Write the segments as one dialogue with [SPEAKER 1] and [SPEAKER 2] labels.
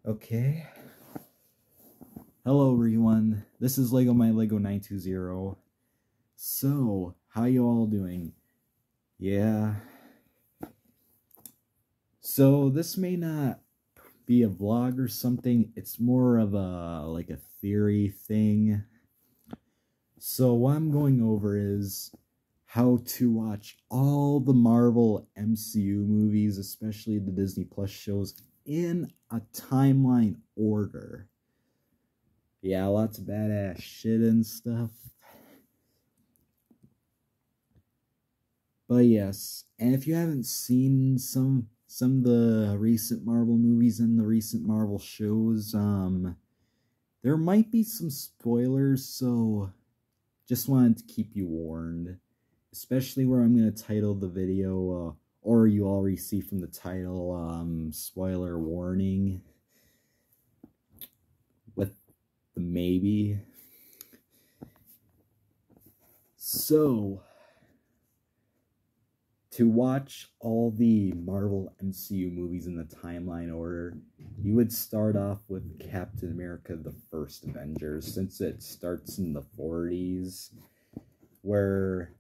[SPEAKER 1] Okay. Hello everyone. This is Lego My Lego 920. So, how you all doing? Yeah. So, this may not be a vlog or something. It's more of a theory thing. So, what I'm going over is how to watch all the Marvel MCU movies, especially the Disney Plus shows, in a timeline order. Yeah, lots of badass shit and stuff. But yes, and if you haven't seen some of the recent Marvel movies and the recent Marvel shows, there might be some spoilers, so just wanted to keep you warned. Especially where I'm going to title the video, or you already see from the title, spoiler warning. With the maybe. So, to watch all the Marvel MCU movies in the timeline order, you would start off with Captain America: The First Avengers, since it starts in the 40s, where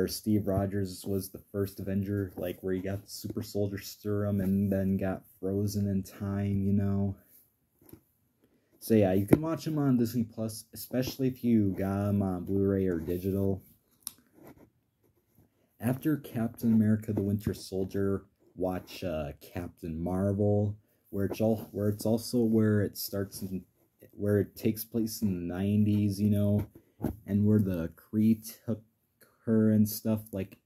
[SPEAKER 1] Steve Rogers was the first Avenger, like where he got the super soldier serum and then got frozen in time, you know. So yeah, you can watch them on Disney Plus, especially if you got them on Blu-ray or digital. After Captain America: The Winter Soldier, watch Captain Marvel, where it takes place in the 90s, you know, and where the Kree took her and stuff, like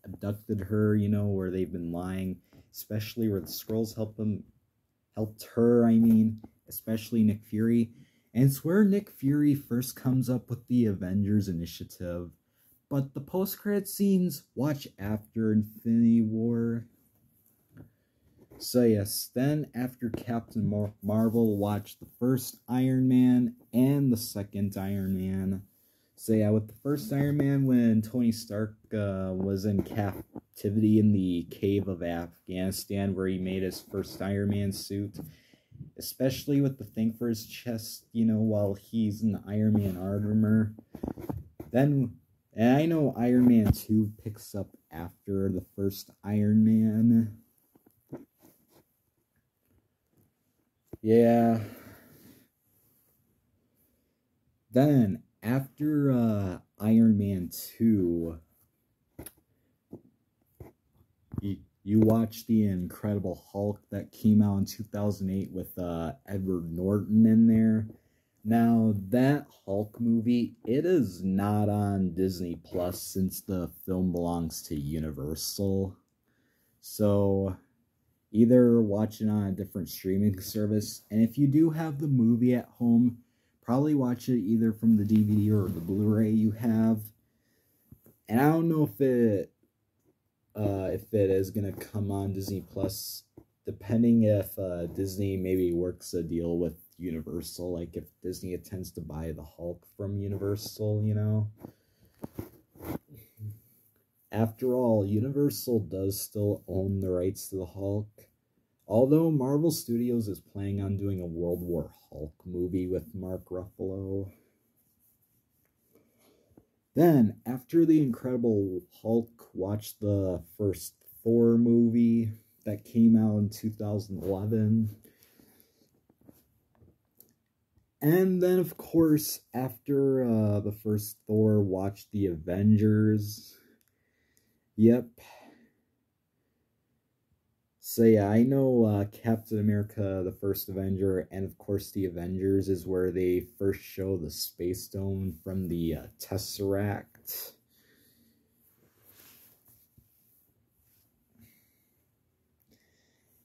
[SPEAKER 1] abducted her, you know, where they've been lying, especially where the Skrulls helped her, especially Nick Fury. And it's where Nick Fury first comes up with the Avengers Initiative. But the post-credit scenes, watch after Infinity War. So yes, then after Captain Marvel, watch the first Iron Man and the second Iron Man. So yeah, with the first Iron Man, when Tony Stark was in captivity in the cave of Afghanistan, where he made his first Iron Man suit. Especially with the thing for his chest, you know, while he's in the Iron Man armor. Then... And I know Iron Man 2 picks up after the first Iron Man. Yeah. Then, after Iron Man 2, you watch the Incredible Hulk that came out in 2008 with Edward Norton in there. Now, that Hulk movie, it is not on Disney Plus since the film belongs to Universal. So, either watch it on a different streaming service, and if you do have the movie at home, probably watch it either from the DVD or the Blu-ray you have. And I don't know if it is going to come on Disney Plus, depending if Disney maybe works a deal with Universal, like if Disney intends to buy the Hulk from Universal, you know. After all, Universal does still own the rights to the Hulk, although Marvel Studios is planning on doing a World War Hulk movie with Mark Ruffalo. Then, after the Incredible Hulk, watch the first Thor movie that came out in 2011. And then, of course, after the first Thor, watch the Avengers. Yep. So yeah, I know Captain America, the first Avenger, and of course the Avengers is where they first show the Space Stone from the Tesseract.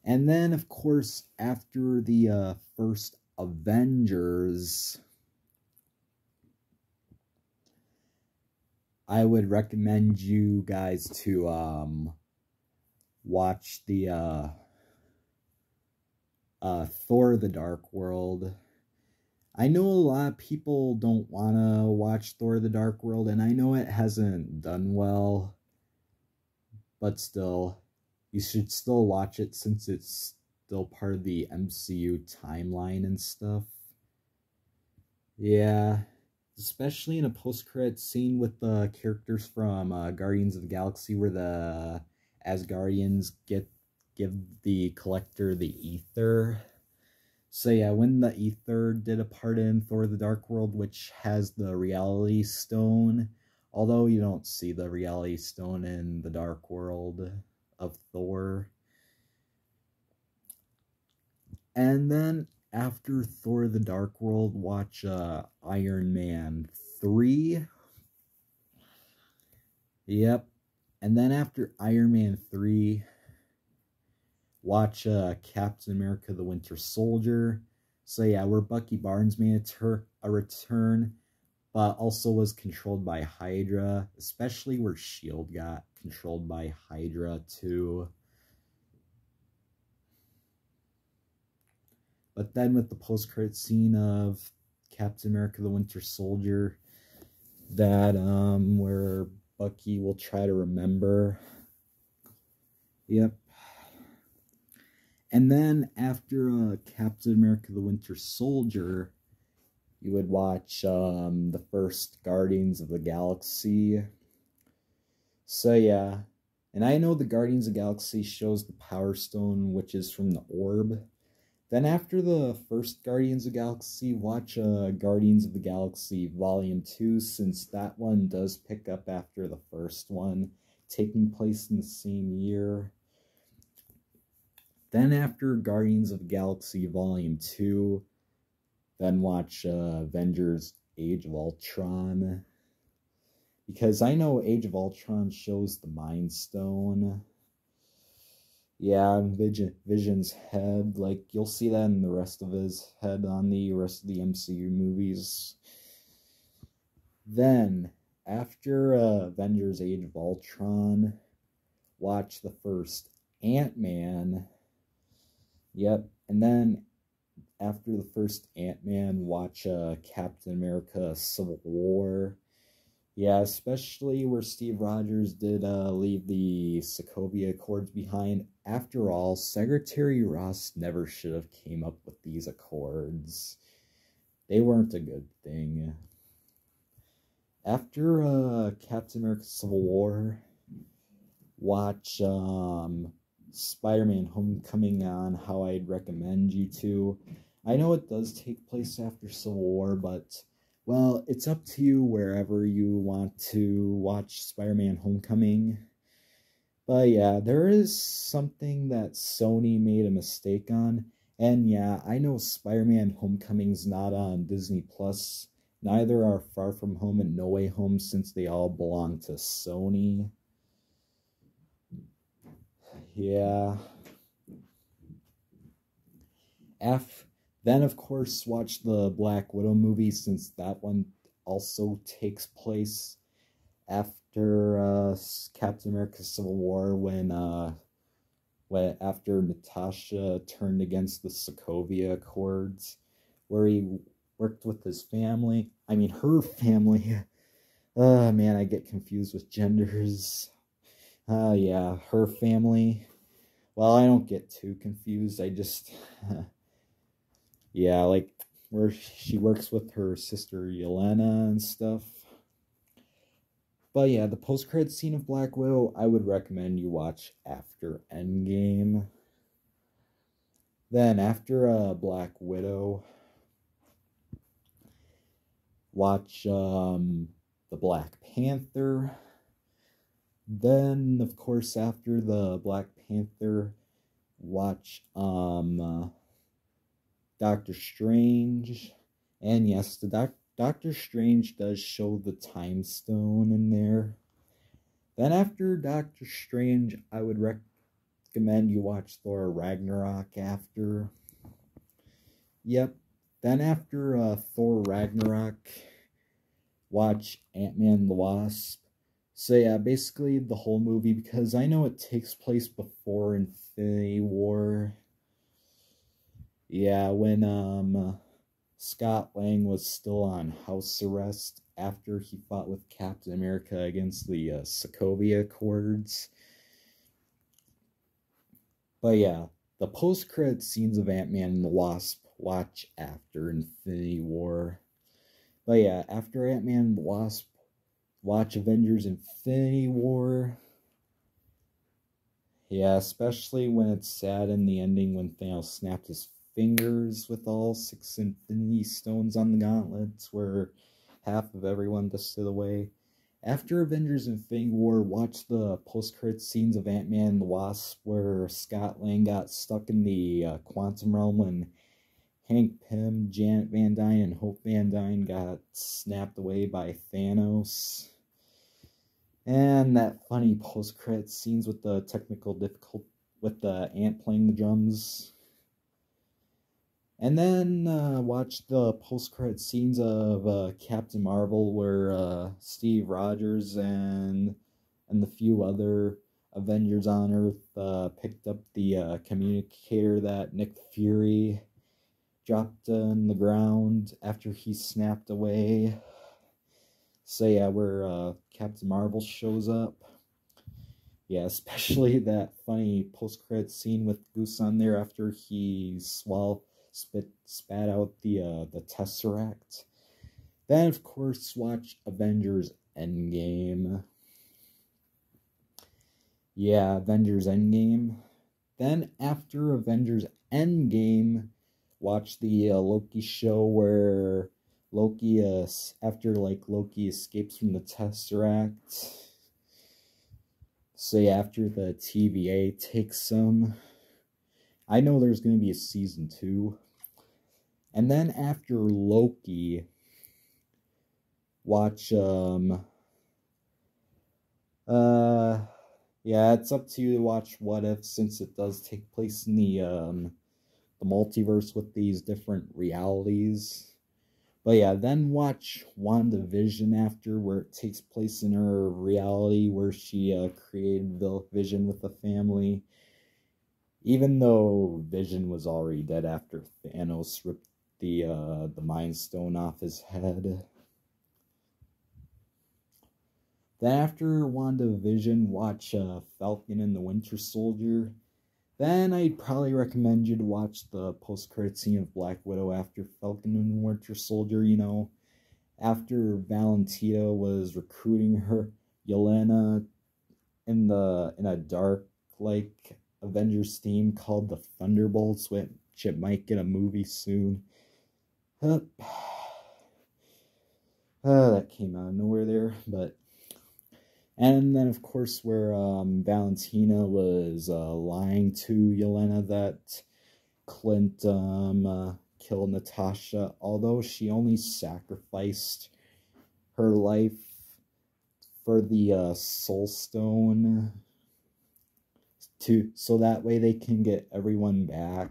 [SPEAKER 1] And then, of course, after the first Avengers, I would recommend you guys to watch the Thor: The Dark World. I know a lot of people don't want to watch Thor: The Dark World, and I know it hasn't done well, but still, you should still watch it since it's still part of the MCU timeline and stuff. Yeah, especially in a post-credit scene with the characters from Guardians of the Galaxy, where the Asgardians give the Collector the ether. So yeah, when the ether did a part in Thor: The Dark World, which has the Reality Stone, although you don't see the Reality Stone in the Dark World of Thor. And then after Thor: The Dark World, watch Iron Man 3. Yep. And then after Iron Man 3, watch Captain America: The Winter Soldier. So yeah, where Bucky Barnes made a return, but also was controlled by Hydra, especially where S.H.I.E.L.D. got controlled by Hydra too. But then with the post-credit scene of Captain America: The Winter Soldier, that where Bucky will try to remember. Yep. And then after Captain America: The Winter Soldier, you would watch the first Guardians of the Galaxy. So yeah, and I know the Guardians of the Galaxy shows the Power Stone, which is from the orb. Then after the first Guardians of the Galaxy, watch Guardians of the Galaxy Volume 2, since that one does pick up after the first one, taking place in the same year. Then after Guardians of the Galaxy Volume 2, then watch Avengers Age of Ultron. Because I know Age of Ultron shows the Mind Stone. Yeah, Vision's head, like, you'll see that in the rest of his head on the rest of the MCU movies. Then, after Avengers Age of Ultron, watch the first Ant-Man. Yep, and then after the first Ant-Man, watch Captain America Civil War. Yeah, especially where Steve Rogers did leave the Sokovia Accords behind. After all, Secretary Ross never should have came up with these accords. They weren't a good thing. After Captain America Civil War, watch Spider-Man Homecoming on how I'd recommend you to. I know it does take place after Civil War, but, well, it's up to you wherever you want to watch Spider-Man Homecoming. But yeah, there is something that Sony made a mistake on. And yeah, I know Spider-Man Homecoming's not on Disney Plus. Neither are Far From Home and No Way Home, since they all belong to Sony. Yeah. Then, of course, watch the Black Widow movie, since that one also takes place after Captain America Civil War, when after Natasha turned against the Sokovia Accords, where he worked with his family. I mean, her family. Oh, man, I get confused with genders. Yeah, her family. Well, I don't get too confused. I just... yeah, like, where she works with her sister Yelena and stuff. But yeah, the post-credit scene of Black Widow, I would recommend you watch after Endgame. Then, after Black Widow, watch the Black Panther. Then, of course, after the Black Panther, watch Doctor Strange. And yes, the Doctor Strange does show the Time Stone in there. Then after Doctor Strange, I would recommend you watch Thor Ragnarok after. Yep. Then after Thor Ragnarok, watch Ant-Man and the Wasp. So yeah, basically the whole movie, because I know it takes place before Infinity War. Yeah, when Scott Lang was still on house arrest after he fought with Captain America against the Sokovia Accords. But yeah, the post-credit scenes of Ant-Man and the Wasp, watch after Infinity War. But yeah, after Ant-Man and the Wasp, watch Avengers Infinity War. Yeah, especially when it's sad in the ending when Thanos snapped his fingers with all 6 Infinity Stones on the gauntlets, where half of everyone dusted away. After Avengers Infinity War, watch the post-credit scenes of Ant-Man and the Wasp, where Scott Lang got stuck in the quantum realm when Hank Pym, Janet Van Dyne, and Hope Van Dyne got snapped away by Thanos. And that funny post-credit scenes with the technical difficulty with the ant playing the drums. And then watch the post-credit scenes of Captain Marvel, where Steve Rogers and the few other Avengers on Earth picked up the communicator that Nick Fury dropped on the ground after he snapped away. So yeah, where Captain Marvel shows up. Yeah, especially that funny post-credit scene with Goose on there after he spat out the Tesseract. Then, of course, watch Avengers Endgame. Yeah, Avengers Endgame. Then, after Avengers Endgame, watch the Loki show where Loki, after Loki escapes from the Tesseract. So yeah, after the TVA takes him. I know there's going to be a season 2. And then after Loki, watch, yeah, it's up to you to watch What If, since it does take place in the multiverse with these different realities. But yeah, then watch WandaVision after, where it takes place in her reality where she created the Vision with the family. Even though Vision was already dead after Thanos ripped the Mind Stone off his head. Then after WandaVision, watch Falcon and the Winter Soldier. Then I'd probably recommend you to watch the post-credit scene of Black Widow after Falcon and the Winter Soldier. You know, after Valentina was recruiting her Yelena in a dark Avengers theme called the Thunderbolts, which it might get a movie soon. That came out of nowhere there, but. And then, of course, where Valentina was lying to Yelena that Clint killed Natasha, although she only sacrificed her life for the Soul Stone, so that way they can get everyone back.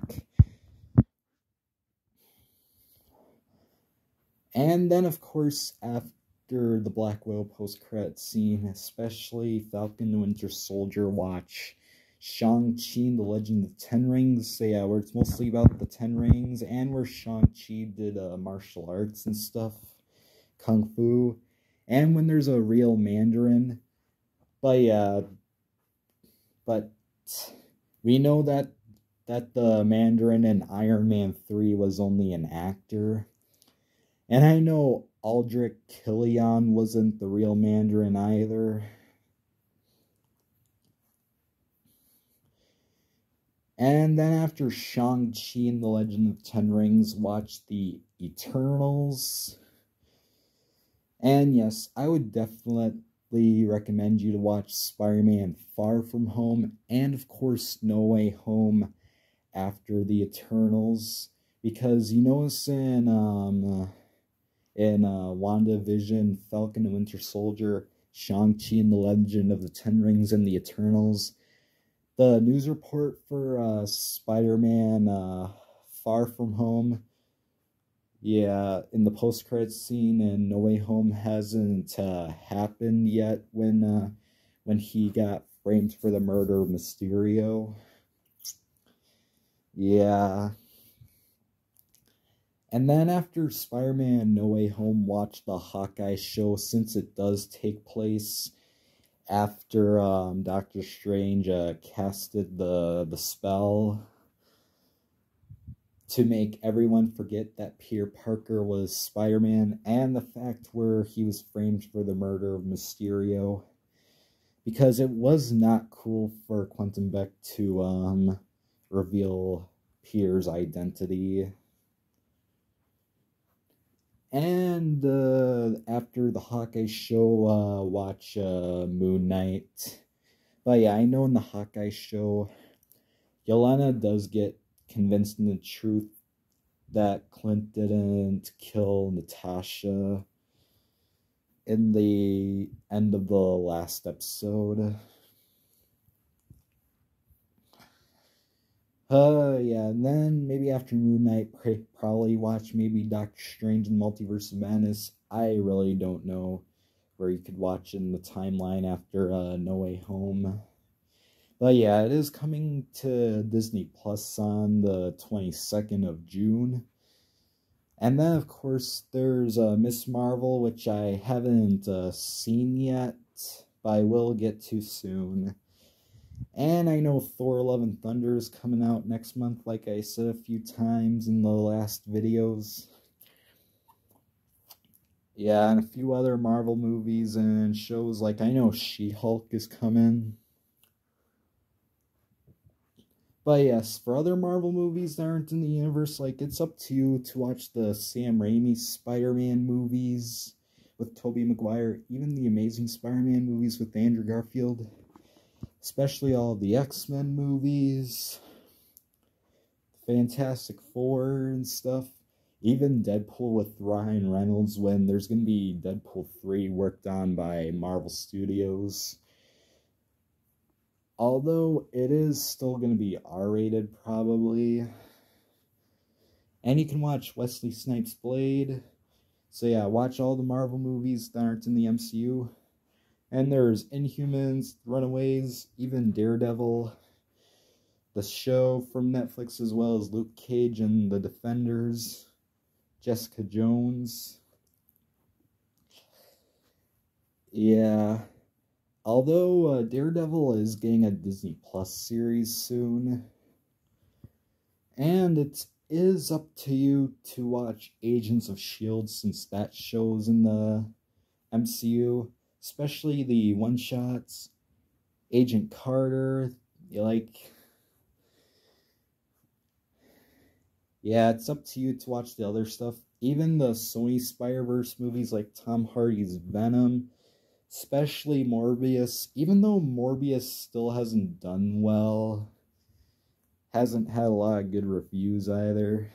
[SPEAKER 1] And then, of course, after the Black Widow post-credit scene, especially Falcon and the Winter Soldier, watch Shang-Chi and the Legend of the Ten Rings. So yeah, where it's mostly about the Ten Rings, and where Shang-Chi did martial arts and stuff, Kung Fu, and when there's a real Mandarin. But yeah, but we know that the Mandarin in Iron Man 3 was only an actor. And I know Aldrich Killian wasn't the real Mandarin either. And then after Shang-Chi and the Legend of the Ten Rings, watch the Eternals. And yes, I would definitely recommend you to watch Spider-Man Far From Home, and of course No Way Home after the Eternals, because you notice in WandaVision, Falcon and Winter Soldier, Shang-Chi and the Legend of the Ten Rings, and the Eternals, the news report for Spider-Man Far From Home, yeah, in the post-credits scene in No Way Home hasn't happened yet when he got framed for the murder of Mysterio. Yeah. And then after Spider-Man No Way Home, watch the Hawkeye show, since it does take place after Doctor Strange casted the spell. to make everyone forget that Peter Parker was Spider-Man, and the fact where he was framed for the murder of Mysterio. Because it was not cool for Quentin Beck to reveal Peter's identity. And after the Hawkeye show, watch Moon Knight. But yeah, I know in the Hawkeye show, Yelena does get convinced in the truth that Clint didn't kill Natasha in the end of the last episode. Yeah, and then maybe after Moon Knight, probably watch maybe Doctor Strange and Multiverse of Madness. I really don't know where you could watch in the timeline after No Way Home. But yeah, it is coming to Disney Plus on the 22nd of June. And then, of course, there's Miss Marvel, which I haven't seen yet, but I will get to soon. And I know Thor Love and Thunder is coming out next month, like I said a few times in the last videos. Yeah, and a few other Marvel movies and shows, like I know She-Hulk is coming. But yes, for other Marvel movies that aren't in the universe, like, it's up to you to watch the Sam Raimi Spider-Man movies with Tobey Maguire, even the Amazing Spider-Man movies with Andrew Garfield, especially all the X-Men movies, Fantastic Four and stuff, even Deadpool with Ryan Reynolds when there's going to be Deadpool 3 worked on by Marvel Studios. Although it is still going to be R-rated, probably. And you can watch Wesley Snipes' Blade. So yeah, watch all the Marvel movies that aren't in the MCU. And there's Inhumans, Runaways, even Daredevil, the show from Netflix, as well as Luke Cage and The Defenders, Jessica Jones. Yeah. Although Daredevil is getting a Disney Plus series soon, and it is up to you to watch Agents of S.H.I.E.L.D. since that show's in the MCU, especially the one-shots, Agent Carter, yeah, it's up to you to watch the other stuff, even the Sony Spider-Verse movies like Tom Hardy's Venom, especially Morbius, even though Morbius still hasn't done well, hasn't had a lot of good reviews either.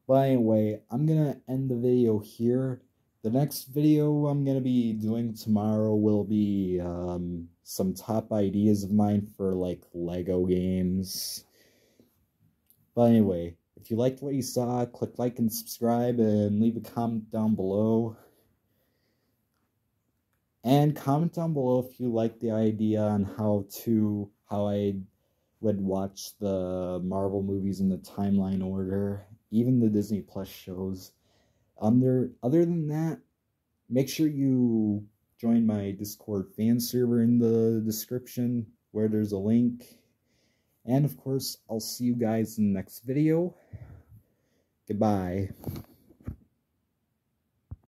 [SPEAKER 1] But anyway, I'm gonna end the video here. The next video I'm gonna be doing tomorrow will be some top ideas of mine for like Lego games. But anyway, if you liked what you saw, click like and subscribe and leave a comment down below. And comment down below if you like the idea on how I would watch the Marvel movies in the timeline order, even the Disney Plus shows. Other than that, make sure you join my Discord fan server in the description where there's a link. And of course, I'll see you guys in the next video. Goodbye.